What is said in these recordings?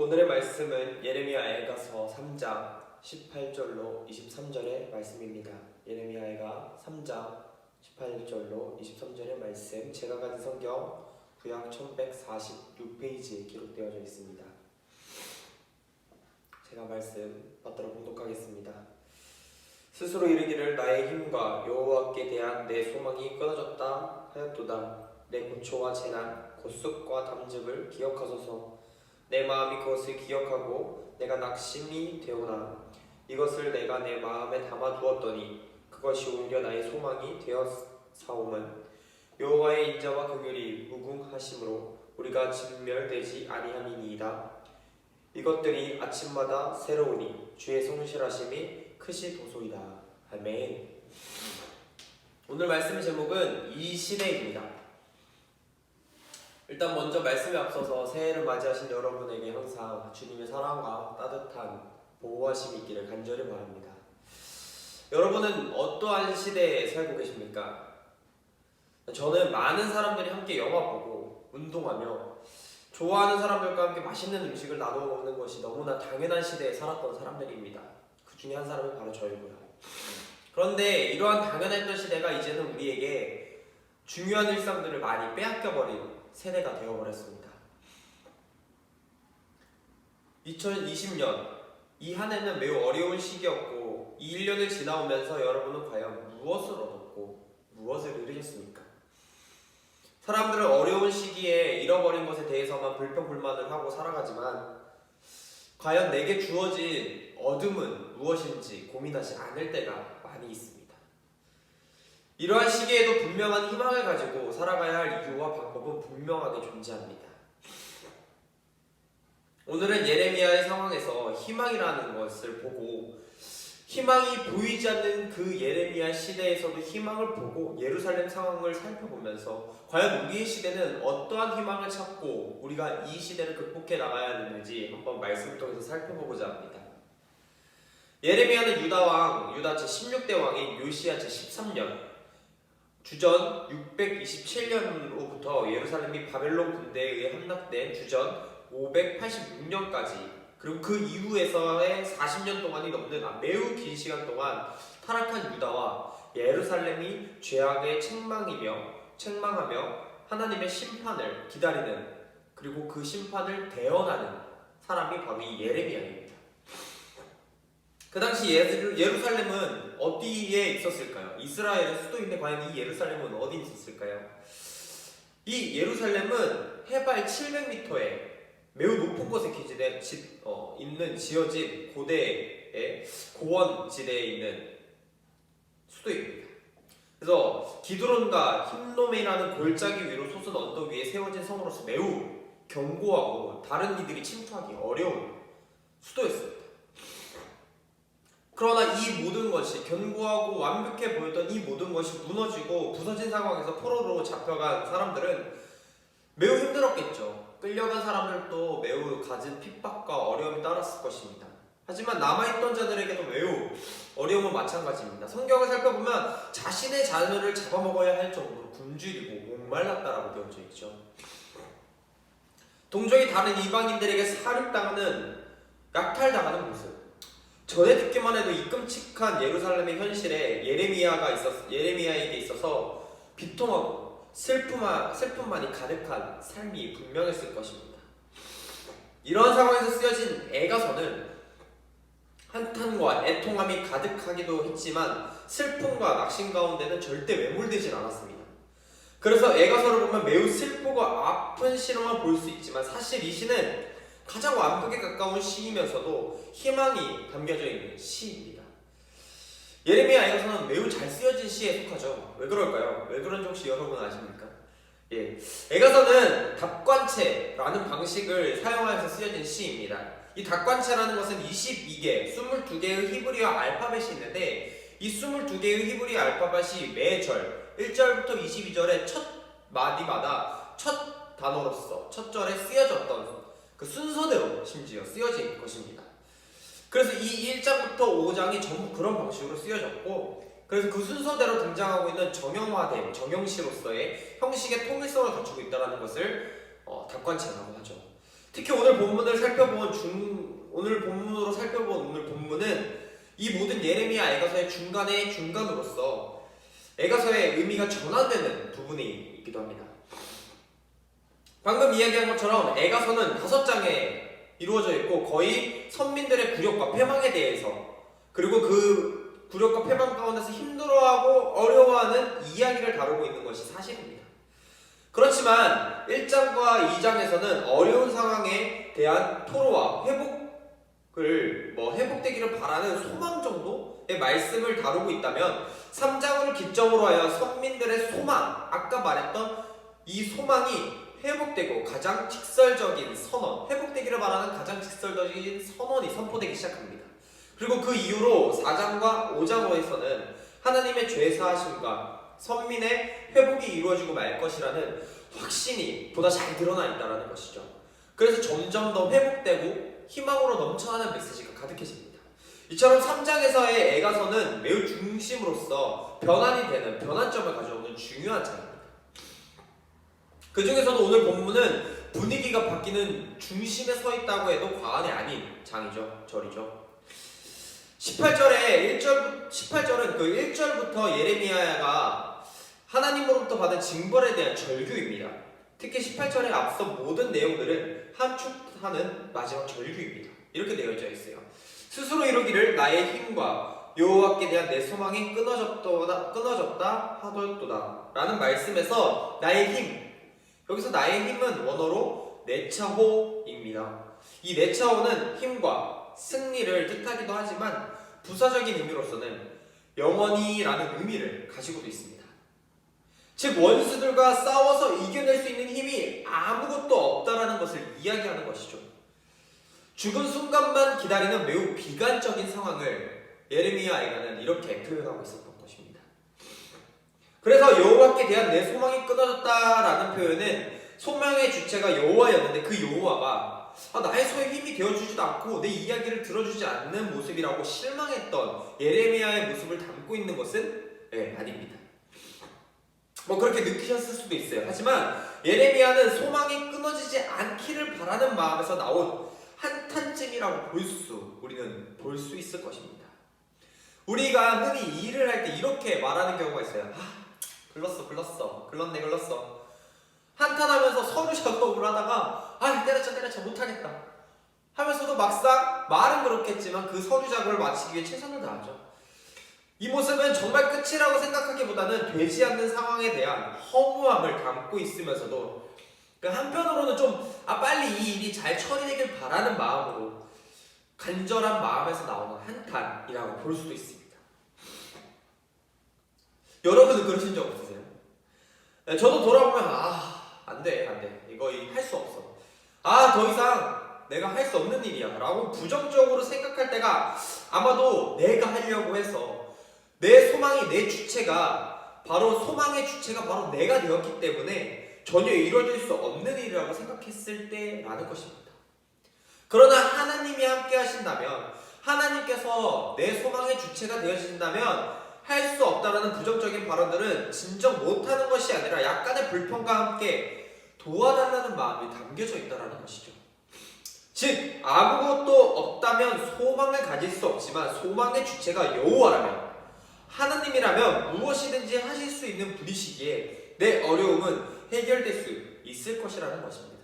오늘의 말씀은 예레미야에가서 3장 18절로 23절의 말씀입니다. 예레미야에가 3장 18절로 23절의 말씀, 제가 가진 성경 구약 1146페이지에 기록되어져 있습니다. 제가 말씀 받들어 봉독하겠습니다. 스스로 이르기를 나의 힘과 여호와께 대한 내 소망이 끊어졌다 하였도다. 내 고초와 재난, 고쑥과 담즙을 기억하소서. 내 마음이 그것을 기억하고 내가 낙심이 되오나 이것을 내가 내 마음에 담아두었더니 그것이 오히려 나의 소망이 되었사오면 여호와의 인자와 긍휼이 무궁하심으로 우리가 진멸되지 아니함이니이다. 이것들이 아침마다 새로우니 주의 성실하심이 크시도소이다. 아멘. 오늘 말씀의 제목은 이 시대입니다. 일단 먼저 말씀에 앞서서 새해를 맞이하신 여러분에게 항상 주님의 사랑과 따뜻한 보호하심이 있기를 간절히 바랍니다. 여러분은 어떠한 시대에 살고 계십니까? 저는 많은 사람들이 함께 영화 보고 운동하며 좋아하는 사람들과 함께 맛있는 음식을 나눠 먹는 것이 너무나 당연한 시대에 살았던 사람들입니다. 그 중에 한 사람이 바로 저이고요. 그런데 이러한 당연했던 시대가 이제는 우리에게 중요한 일상들을 많이 빼앗겨버린 세대가 되어버렸습니다. 2020년 이 한 해는 매우 어려운 시기였고 이 1년을 지나오면서 여러분은 과연 무엇을 얻었고 무엇을 잃으셨습니까? 사람들은 어려운 시기에 잃어버린 것에 대해서만 불평불만을 하고 살아가지만 과연 내게 주어진 얻음은 무엇인지 고민하지 않을 때가 많이 있습니다. 이러한 시기에도 분명한 희망을 가지고 살아가야 할 이유와 방법은 분명하게 존재합니다. 오늘은 예레미야의 상황에서 희망이라는 것을 보고 희망이 보이지 않는 그 예레미야 시대에서도 희망을 보고 예루살렘 상황을 살펴보면서 과연 우리의 시대는 어떠한 희망을 찾고 우리가 이 시대를 극복해 나가야 되는지 한번 말씀을 통해서 살펴보고자 합니다. 예레미야는 유다 제16대 왕인 요시야 제13년 주전 627년으로부터 예루살렘이 바벨론 군대에 의해 함락된 주전 586년까지 그리고 그 이후에서의 40년 동안이 넘는 매우 긴 시간 동안 타락한 유다와 예루살렘이 죄악의 책망하며 하나님의 심판을 기다리는 그리고 그 심판을 대언하는 사람이 바로 이 예레미야입니다. 그 당시 예루살렘은 어디에 있었을까요? 이스라엘의 수도인데 과연 이 예루살렘은 어디 있었을까요? 이 예루살렘은 해발 700m에 매우 높은 곳에 지어진 고대의 고원지대에 있는 수도입니다. 그래서 기드론과 힌노메라는 골짜기 위로 솟은 언덕 위에 세워진 성으로서 매우 견고하고 다른 이들이 침투하기 어려운 수도였습니다. 그러나 이 모든 것이 견고하고 완벽해 보였던 이 모든 것이 무너지고 부서진 상황에서 포로로 잡혀간 사람들은 매우 힘들었겠죠. 끌려간 사람들도 매우 가진 핍박과 어려움이 따랐을 것입니다. 하지만 남아있던 자들에게도 매우 어려움은 마찬가지입니다. 성경을 살펴보면 자신의 자녀를 잡아먹어야 할 정도로 굶주리고 목말랐다라고 되어져 있죠. 동족이 다른 이방인들에게 살육당하는 약탈당하는 모습, 전에 듣기만 해도 이 끔찍한 예루살렘의 현실에 예레미야에게 있어서 비통하고 슬픔만이 가득한 삶이 분명했을 것입니다. 이런 상황에서 쓰여진 에가서는 한탄과 애통함이 가득하기도 했지만 슬픔과 낙심 가운데는 절대 매몰되진 않았습니다. 그래서 에가서를 보면 매우 슬프고 아픈 시로만 볼 수 있지만 사실 이 시는 가장 완벽에 가까운 시이면서도 희망이 담겨져 있는 시입니다. 예레미야 에가서는 매우 잘 쓰여진 시에 속하죠. 왜 그럴까요? 왜 그런지 혹시 여러분 아십니까? 에가서는 답관체라는 방식을 사용하여서 쓰여진 시입니다. 이 답관체라는 것은 22개의 히브리어 알파벳이 있는데 이 22개의 히브리어 알파벳이 매절 1절부터 22절의 첫 마디마다 첫 단어로서 첫 절에 쓰여졌던 그 순서대로 심지어 쓰여진 것입니다. 그래서 이 1장부터 5장이 전부 그런 방식으로 쓰여졌고 그래서 그 순서대로 등장하고 있는 정형화된 정형시로서의 형식의 통일성을 갖추고 있다는 것을 답관체라고 하죠. 특히 오늘 본문으로 살펴본 오늘 본문은 이 모든 예레미야 애가서의 중간의 중간으로서 애가서의 의미가 전환되는 부분이 있기도 합니다. 방금 이야기한 것처럼 애가서는 5장에 이루어져 있고 거의 선민들의 굴욕과 패망에 대해서 그리고 그 굴욕과 패망 가운데서 힘들어하고 어려워하는 이야기를 다루고 있는 것이 사실입니다. 그렇지만 1장과 2장에서는 어려운 상황에 대한 토로와 회복되기를 바라는 소망 정도의 말씀을 다루고 있다면 3장을 기점으로 하여 선민들의 소망, 아까 말했던 이 소망이 회복되고 가장 직설적인 선언, 회복되기를 바라는 가장 직설적인 선언이 선포되기 시작합니다. 그리고 그 이후로 4장과 5장에서는 하나님의 죄사하심과 선민의 회복이 이루어지고 말 것이라는 확신이 보다 잘 드러나 있다는 것이죠. 그래서 점점 더 회복되고 희망으로 넘쳐나는 메시지가 가득해집니다. 이처럼 3장에서의 애가서는 매우 중심으로서 변환이 되는 변환점을 가져오는 중요한 장입니다. 그 중에서도 오늘 본문은 분위기가 바뀌는 중심에 서 있다고 해도 과언이 아닌 절이죠. 18절은 그 1절부터 예레미야가 하나님으로부터 받은 징벌에 대한 절규입니다. 특히 18절에 앞서 모든 내용들은 함축하는 마지막 절규입니다. 이렇게 되어져 있어요. 스스로 이루기를 나의 힘과 여호와께 대한 내 소망이 끊어졌다 하더도다 라는 말씀에서 나의 힘, 여기서 나의 힘은 원어로 네차호입니다. 이 네차호는 힘과 승리를 뜻하기도 하지만 부사적인 의미로서는 영원히라는 의미를 가지고도 있습니다. 즉 원수들과 싸워서 이겨낼 수 있는 힘이 아무것도 없다라는 것을 이야기하는 것이죠. 죽은 순간만 기다리는 매우 비관적인 상황을 예레미야 애가는 이렇게 표현하고 있었던 것입니다. 그래서 여호와께 대한 내 소망이 끊어졌다라는 표현은 소망의 주체가 여호와였는데 그 여호와가 나의 소에 힘이 되어주지도 않고 내 이야기를 들어주지 않는 모습이라고 실망했던 예레미야의 모습을 담고 있는 것은 아닙니다. 그렇게 느끼셨을 수도 있어요. 하지만 예레미야는 소망이 끊어지지 않기를 바라는 마음에서 나온 한탄증이라고 우리는 볼 수 있을 것입니다. 우리가 흔히 일을 할 때 이렇게 말하는 경우가 있어요. 글렀어. 한탄하면서 서류 작업을 하다가 때려쳐 못하겠다 하면서도 막상 말은 그렇겠지만 그 서류 작업을 마치기 위해 최선을 다하죠. 이 모습은 정말 끝이라고 생각하기보다는 되지 않는 상황에 대한 허무함을 담고 있으면서도 한편으로는 좀 빨리 이 일이 잘 처리되길 바라는 마음으로 간절한 마음에서 나오는 한탄이라고 볼 수도 있습니다. 여러분은 그러신 적 없으세요? 저도 돌아보면 안돼 이거 할 수 없어, 더 이상 내가 할 수 없는 일이야 라고 부정적으로 생각할 때가 아마도 내가 하려고 해서 내 소망이 소망의 주체가 바로 내가 되었기 때문에 전혀 이루어질 수 없는 일이라고 생각했을 때라는 것입니다. 그러나 하나님이 함께 하신다면, 하나님께서 내 소망의 주체가 되어진다면 할 수 없다라는 부정적인 발언들은 진정 못하는 것이 아니라 약간의 불평과 함께 도와달라는 마음이 담겨져 있다는 것이죠. 즉 아무것도 없다면 소망을 가질 수 없지만 소망의 주체가 여호와라면, 하나님이라면 무엇이든지 하실 수 있는 분이시기에 내 어려움은 해결될 수 있을 것이라는 것입니다.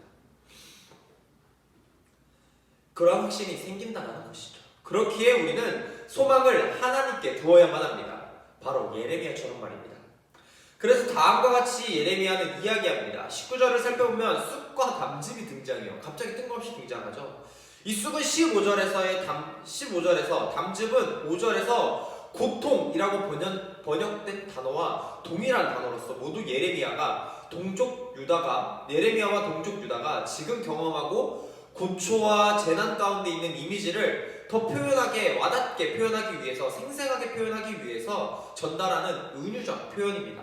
그런 확신이 생긴다는 것이죠. 그렇기에 우리는 소망을 하나님께 두어야만 합니다. 바로 예레미야처럼 말입니다. 그래서 다음과 같이 예레미야는 이야기합니다. 19절을 살펴보면 쑥과 담즙이 등장해요. 갑자기 뜬금없이 등장하죠. 이 쑥은 15절에서 담즙은 5절에서 고통이라고 번역된 단어와 동일한 단어로서 모두 예레미야와 동족 유다가 지금 경험하고 고초와 재난 가운데 있는 이미지를 더 표현하게, 와닿게 표현하기 위해서, 생생하게 표현하기 위해서 전달하는 은유적 표현입니다.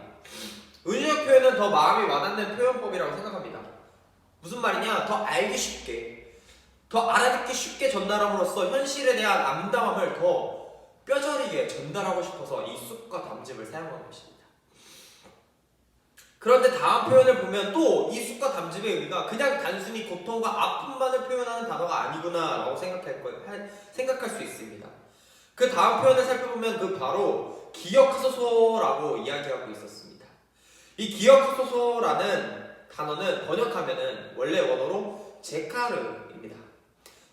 은유적 표현은 더 마음이 와닿는 표현법이라고 생각합니다. 무슨 말이냐? 더 알기 쉽게, 더 알아듣기 쉽게 전달함으로써 현실에 대한 암담함을 더 뼈저리게 전달하고 싶어서 이 쑥과 담즙을 사용하는 것입니다. 그런데 다음 표현을 보면 또 이 숫과 담즙의 의미가 그냥 단순히 고통과 아픔만을 표현하는 단어가 아니구나 라고 생각할 수 있습니다. 그 다음 표현을 살펴보면 그 바로 기억하소서라고 이야기하고 있었습니다. 이 기억하소서라는 단어는 번역하면은 원래 원어로 제카르입니다.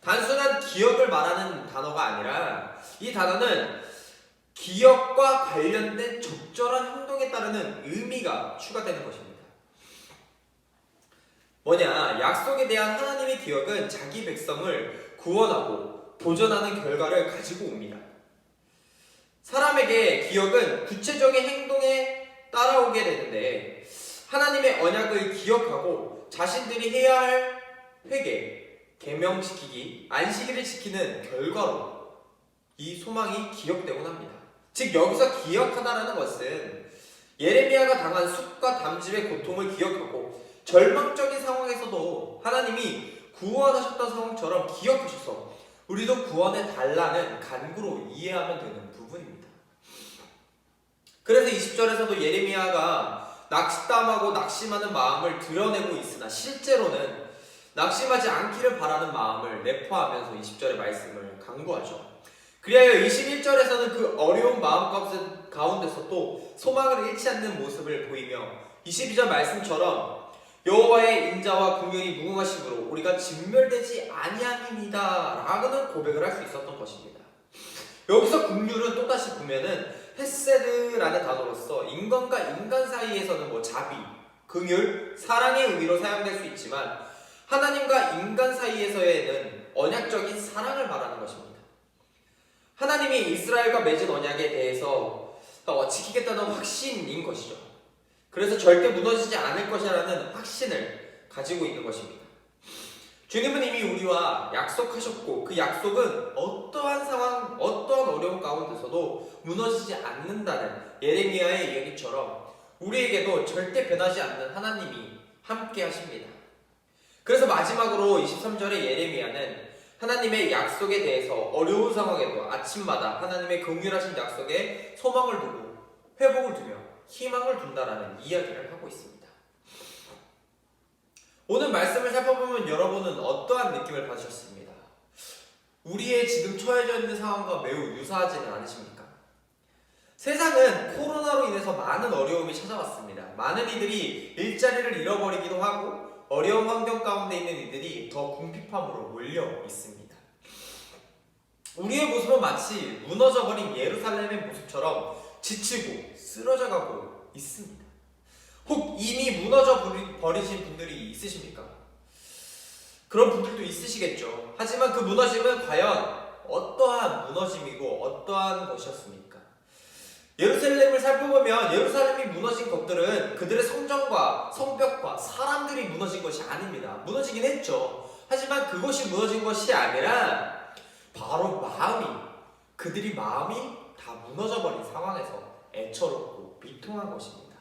단순한 기억을 말하는 단어가 아니라 이 단어는 기억과 관련된 적절한 행동에 따르는 의미가 추가되는 것입니다. 뭐냐? 약속에 대한 하나님의 기억은 자기 백성을 구원하고 보존하는 결과를 가지고 옵니다. 사람에게 기억은 구체적인 행동에 따라오게 되는데 하나님의 언약을 기억하고 자신들이 해야 할 회개, 계명지키기, 안식일을 지키는 결과로 이 소망이 기억되곤 합니다. 즉 여기서 기억하다라는 것은 예레미야가 당한 숲과 담즙의 고통을 기억하고 절망적인 상황에서도 하나님이 구원하셨던 상황처럼 기억하셔서 우리도 구원해 달라는 간구로 이해하면 되는 부분입니다. 그래서 20절에서도 예레미야가 낙심하고 낙심하는 마음을 드러내고 있으나 실제로는 낙심하지 않기를 바라는 마음을 내포하면서 20절의 말씀을 간구하죠. 그리하여 21절에서는 그 어려운 마음 가운데서 또 소망을 잃지 않는 모습을 보이며 22절 말씀처럼 여호와의 인자와 긍휼이 무궁하심으로 우리가 진멸되지 아니함이니이다 라고는 고백을 할 수 있었던 것입니다. 여기서 긍휼은 또다시 보면은 헤세드라는 단어로서 인간과 인간 사이에서는 자비, 긍휼, 사랑의 의미로 사용될 수 있지만 하나님과 인간 사이에서에는 언약적인 사랑을 말하는 것입니다. 하나님이 이스라엘과 맺은 언약에 대해서 지키겠다는 확신인 것이죠. 그래서 절대 무너지지 않을 것이라는 확신을 가지고 있는 것입니다. 주님은 이미 우리와 약속하셨고 그 약속은 어떠한 상황, 어떠한 어려움 가운데서도 무너지지 않는다는 예레미야의 이야기처럼 우리에게도 절대 변하지 않는 하나님이 함께 하십니다. 그래서 마지막으로 23절의 예레미야는 하나님의 약속에 대해서 어려운 상황에도 아침마다 하나님의 긍휼하신 약속에 소망을 두고 회복을 두며 희망을 둔다라는 이야기를 하고 있습니다. 오늘 말씀을 살펴보면 여러분은 어떠한 느낌을 받으셨습니다? 우리의 지금 처해져 있는 상황과 매우 유사하지는 않으십니까? 세상은 코로나로 인해서 많은 어려움이 찾아왔습니다. 많은 이들이 일자리를 잃어버리기도 하고 어려운 환경 가운데 있는 이들이 더 궁핍함으로 몰려 있습니다. 우리의 모습은 마치 무너져버린 예루살렘의 모습처럼 지치고 쓰러져가고 있습니다. 혹 이미 무너져 버리신 분들이 있으십니까? 그런 분들도 있으시겠죠. 하지만 그 무너짐은 과연 어떠한 무너짐이고 어떠한 것이었습니까? 예루살렘을 살펴보면 예루살렘이 무너진 것들은 그들의 성전과 성벽과 사람들이 무너진 것이 아닙니다. 무너지긴 했죠. 하지만 그것이 무너진 것이 아니라 바로 그들이 마음이 다 무너져버린 상황에서 애처롭고 비통한 것입니다.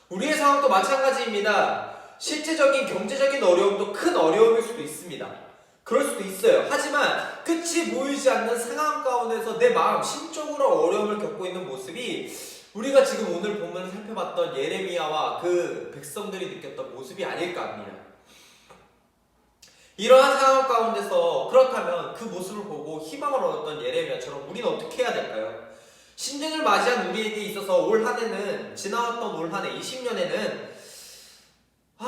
우리의 상황도 마찬가지입니다. 실제적인 경제적인 어려움도 큰 어려움일 수도 있습니다. 그럴 수도 있어요. 하지만 끝이 보이지 않는 상황 가운데서 내 마음, 심적으로 어려움을 겪고 있는 모습이 우리가 지금 오늘 본문을 살펴봤던 예레미야와 그 백성들이 느꼈던 모습이 아닐까 합니다. 이러한 상황 가운데서 그렇다면 그 모습을 보고 희망을 얻었던 예레미야처럼 우리는 어떻게 해야 될까요? 신년을 맞이한 우리에게 있어서 올 한 해는 지나왔던 올 한 해 20년에는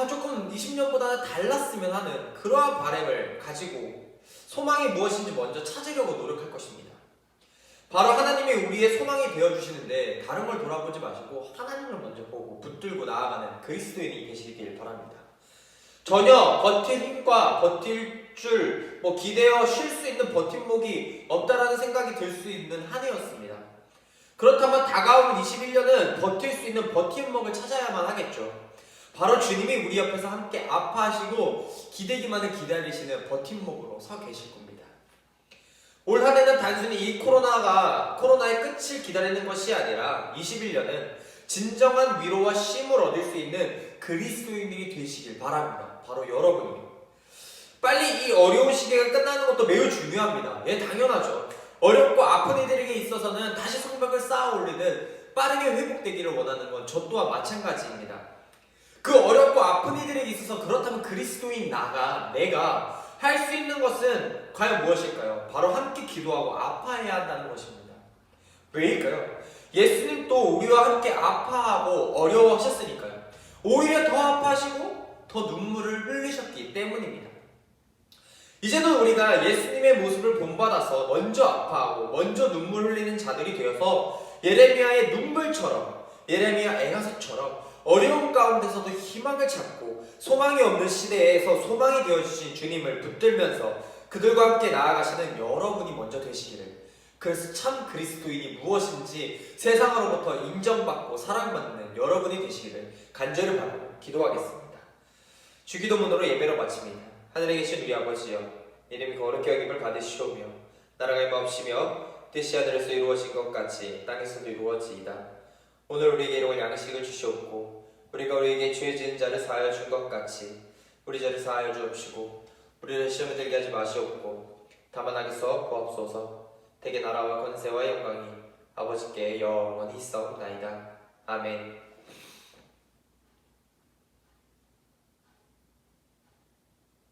조금 20년보다는 달랐으면 하는 그러한 바람을 가지고 소망이 무엇인지 먼저 찾으려고 노력할 것입니다. 바로 하나님이 우리의 소망이 되어주시는데 다른 걸 돌아보지 마시고 하나님을 먼저 보고 붙들고 나아가는 그리스도인이 되시길 바랍니다. 전혀 버틸 힘과 버틸 줄, 기대어 쉴 수 있는 버팀목이 없다라는 생각이 들 수 있는 한 해였습니다. 그렇다면 다가오는 21년은 버틸 수 있는 버팀목을 찾아야만 하겠죠. 바로 주님이 우리 옆에서 함께 아파하시고 기대기만을 기다리시는 버팀목으로 서 계실 겁니다. 올 한 해는 단순히 이 코로나의 끝을 기다리는 것이 아니라 21년은 진정한 위로와 쉼을 얻을 수 있는 그리스도인들이 되시길 바랍니다. 바로 여러분이요. 빨리 이 어려운 시기가 끝나는 것도 매우 중요합니다. 당연하죠. 어렵고 아픈 이들에게 있어서는 다시 성벽을 쌓아 올리듯 빠르게 회복되기를 원하는 건 저 또한 마찬가지입니다. 그 어렵고 아픈 이들에게 있어서 그렇다면 그리스도인 내가 할 수 있는 것은 과연 무엇일까요? 바로 함께 기도하고 아파해야 한다는 것입니다. 왜일까요? 예수님 또 우리와 함께 아파하고 어려워하셨으니까요. 오히려 더 아파하시고 더 눈물을 흘리셨기 때문입니다. 이제는 우리가 예수님의 모습을 본받아서 먼저 아파하고 먼저 눈물 흘리는 자들이 되어서 예레미야의 눈물처럼, 예레미야 애가서처럼 어려운 가운데서도 희망을 찾고 소망이 없는 시대에서 소망이 되어주신 주님을 붙들면서 그들과 함께 나아가시는 여러분이 먼저 되시기를, 그래서 참 그리스도인이 무엇인지 세상으로부터 인정받고 사랑받는 여러분이 되시기를 간절히 바라고 기도하겠습니다. 주기도문으로 예배를 마칩니다. 하늘에 계신 우리 아버지여, 이름이 거룩히 여김을 받으시오며 나라가 임하옵시며 뜻이 하늘에서 이루어진 것 같이 땅에서도 이루어지이다. 오늘 우리에게 일용할 양식을 주시옵고 우리가 우리에게 죄 지은 자를 사하여 준 것 같이 우리 죄를 사하여 주옵시고 우리를 시험에 들게 하지 마시옵고 다만 악에서 구하옵소서. 대개 나라와 권세와 영광이 아버지께 영원히 있사옵나이다. 아멘.